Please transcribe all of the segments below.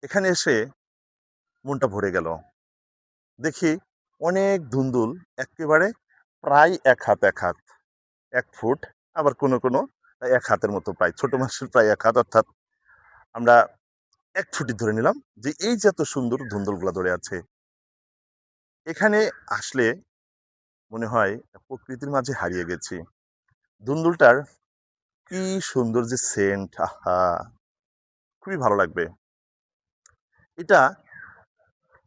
এখানে এসে মনটা ভরে গেল। দেখি অনেক ধুন্দুল একেবারে প্রায় এক হাত ১ ফুট, আবার কোনো ১ হাতের মতো, প্রায় ছোট মাছের প্রায় ১ হাত, অর্থাৎ আমরা ১ ফুটই ধরে নিলাম যে এই যে এত সুন্দর ধুন্দুলগুলা ধরে আছে। এখানে আসলে মনে হয় প্রকৃতির মাঝে হারিয়ে গেছি। ধুন্দুলটার কি সুন্দর যে সেন্ট! আহা! খুবই ভালো লাগবে। এটা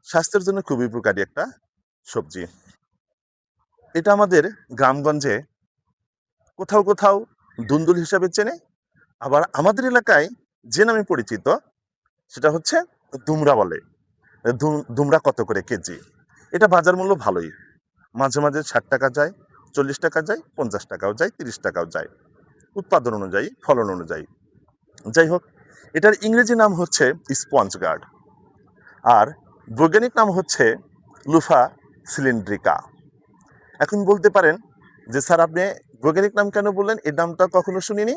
স্বাস্থ্যের জন্য খুবই উপকারী একটা সবজি। এটা আমাদের গ্রামগঞ্জে কোথাও ধুন্দুল হিসাবে চেনে, আবার আমাদের এলাকায় যে নামে পরিচিত সেটা হচ্ছে দুমড়া বলে। দুমড়া কত করে কেজি? এটা বাজার মূল্য ভালোই। মাঝে ৳৬০ যায়, ৳৪০ যায়, ৳৫০ যায়, ৳৩০ যায়। উৎপাদন অনুযায়ী, ফলন অনুযায়ী। যাই হোক, এটার ইংরেজি নাম হচ্ছে স্পঞ্জ গার্ড। আর বৈজ্ঞানিক নাম হচ্ছে লুফা সিলিন্ড্রিকা। এখন বলতে পারেন যে, স্যার আপনি বৈজ্ঞানিক নাম কেন বললেন? এই নামটা কখনো শুনিনি।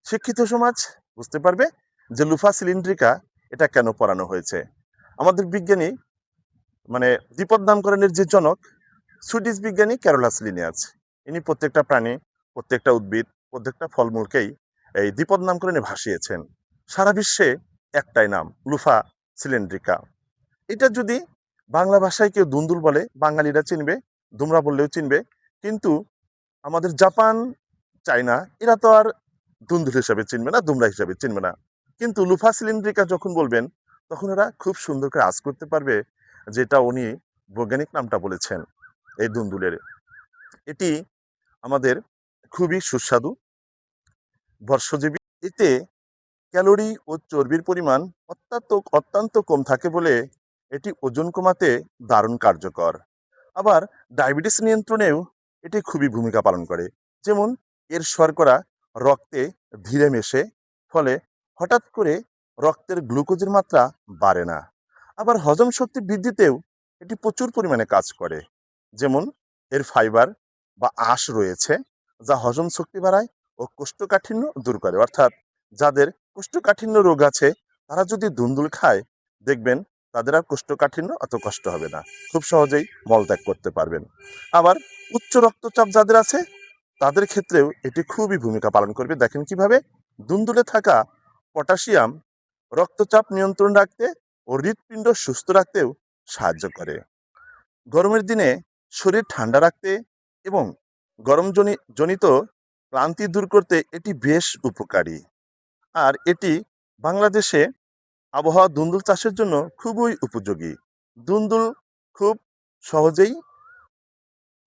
শিক্ষিত সমাজ বুঝতে পারবে যে লুফা সিলিন্ড্রিকা এটা কেন পড়ানো হয়েছে। আমাদের বিজ্ঞানী মানে দ্বিপদ নামকরণের যে জনক, সুইডিশ বিজ্ঞানী ক্যারোলাস লিনিয়াস। ইনি প্রত্যেকটা প্রাণী, প্রত্যেকটা উদ্ভিদ, প্রত্যেকটা ফলমূলকেই এই দ্বিপদ নামকরণে ভাসিয়েছেন। সারা বিশ্বে একটাই নাম, লুফা সিলিন্ড্রিকা। এটা যদি বাংলা ভাষায় কেউ দুন্দুল বলে, বাঙালিরা চিনবে, দুমড়া বললেও চিনবে। কিন্তু আমাদের জাপান, চায়না এরা তো আর দুন্দুল হিসাবে চিনবে না, দুমড়া হিসাবে চিনবে না। কিন্তু লুফা সিলিন্ড্রিকা যখন বলবেন, তখন ওরা খুব সুন্দর করে আঁচ করতে পারবে যেটা উনি বৈজ্ঞানিক নামটা বলেছেন এই দুন্দুলের। এটি আমাদের খুবই সুস্বাদু, বর্ষজীবী। এতে ক্যালোরি ও চর্বির পরিমাণ অত্যন্ত কম থাকে বলে এটি ওজন কমাতে দারুণ কার্যকর। আবার ডায়াবেটিস নিয়ন্ত্রণেও এটি খুবই ভূমিকা পালন করে। যেমন এর শর্করা রক্তে ধীরে মেশে, ফলে হঠাৎ করে রক্তের গ্লুকোজের মাত্রা বাড়ে না। আবার হজম শক্তি বৃদ্ধিতেও এটি প্রচুর পরিমাণে কাজ করে। যেমন এর ফাইবার বা আঁশ রয়েছে, যা হজম শক্তি বাড়ায় ও কোষ্ঠকাঠিন্য দূর করে। অর্থাৎ যাদের কোষ্ঠকাঠিন্য রোগ আছে, তারা যদি ধুন্দুল খায়, দেখবেন তাদের আর কোষ্ঠকাঠিন্য অত কষ্ট হবে না। খুব সহজেই মলত্যাগ করতে পারবেন। আবার উচ্চ রক্তচাপ যাদের আছে, তাদের ক্ষেত্রেও এটি খুবই ভূমিকা পালন করবে। দেখেন কিভাবে? ধুন্দুলে থাকা পটাশিয়াম রক্তচাপ নিয়ন্ত্রণ রাখতে ও হৃৎপিণ্ড সুস্থ রাখতেও সাহায্য করে। গরমের দিনে শরীর ঠান্ডা রাখতে এবং জনিত ক্লান্তি দূর করতে এটি বেশ উপকারী। আর এটি বাংলাদেশে আবহাওয়া দুন্দুল চাষের জন্য খুবই উপযোগী। দুন্দুল খুব সহজেই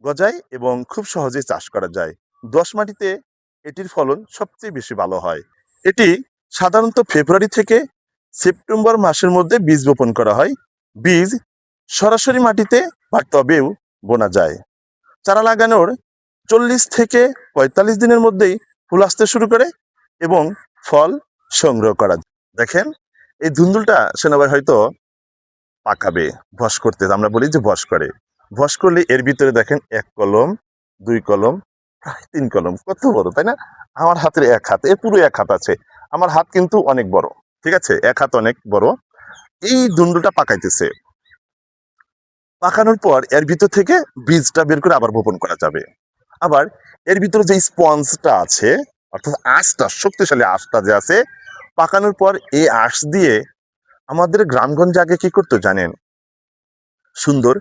গজায় এবং খুব সহজেই চাষ করা যায়। দোআঁশ মাটিতে এটির ফলন সবচেয়ে বেশি ভালো হয়। এটি সাধারণত ফেব্রুয়ারি থেকে সেপ্টেম্বর মাসের মধ্যে বীজ বপন করা হয়। বীজ সরাসরি মাটিতে বা টবেও বোনা যায়। চারা লাগানোর ৪০ থেকে ৪৫ দিনের মধ্যেই ফুল আসতে শুরু করে এবং ফল সংগ্রহ করা যায়। দেখেন এই ধুন্দুলটা সেনাবাই হয়তো পাকাবে, ভস করতে আমরা বলি যে ভস করে। ভস করলে এর ভিতরে দেখেন ১ কলম, ২ কলম, প্রায় ৩ কলম। কত বড়, তাই না? আমার হাতের ১ হাত, এর পুরো ১ হাত আছে। আমার হাত কিন্তু অনেক বড়। ঠিক আছে? ১ হাত অনেক বড়। এই ধুন্দুলটা পাকাইতেছে। পাকানোর পর এর ভিতর থেকে বীজটা বের করে আবার বপন করা যাবে। আবার এর ভিতরে যে স্পঞ্জটা আছে, অর্থাৎ আঁশটা, শক্তিশালী আঁশটা যে আছে, পাকানোর পর এই আঁশ দিয়ে আমাদের গ্রামগঞ্জে আগে কি করতো জানেন? সুন্দর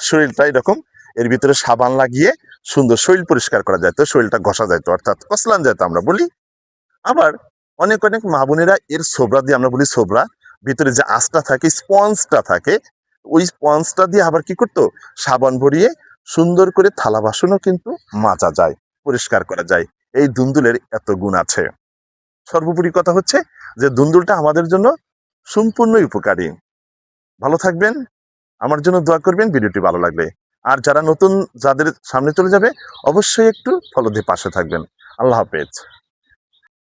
শরীরটা এরকম এর ভিতরে সাবান লাগিয়ে সুন্দর শরীর পরিষ্কার করা যেত, শরীরটা ঘষা যেত, অর্থাৎ কসলান যেত আমরা বলি। আবার অনেক মা বোনেরা এর ছোবড়া দিয়ে, আমরা বলি ছোবড়া, ভিতরে যে আঁশটা থাকে, স্পঞ্জটা থাকে, ওই স্পঞ্জটা দিয়ে আবার কি করতো? সাবান ভরিয়ে সুন্দর করে থালা বাসনও কিন্তু মাজা যায়, পরিষ্কার করা যায়। এই দুন্দুলের এত গুণ আছে। সর্বোপরি কথা হচ্ছে যে দুন্দুলটা আমাদের জন্য সম্পূর্ণই উপকারী। ভালো থাকবেন, আমার জন্য দোয়া করবেন ভিডিওটি ভালো লাগলে। আর যারা নতুন, যাদের সামনে চলে যাবে, অবশ্যই একটু ফলো দিয়ে পাশে থাকবেন। আল্লাহ হাফেজ।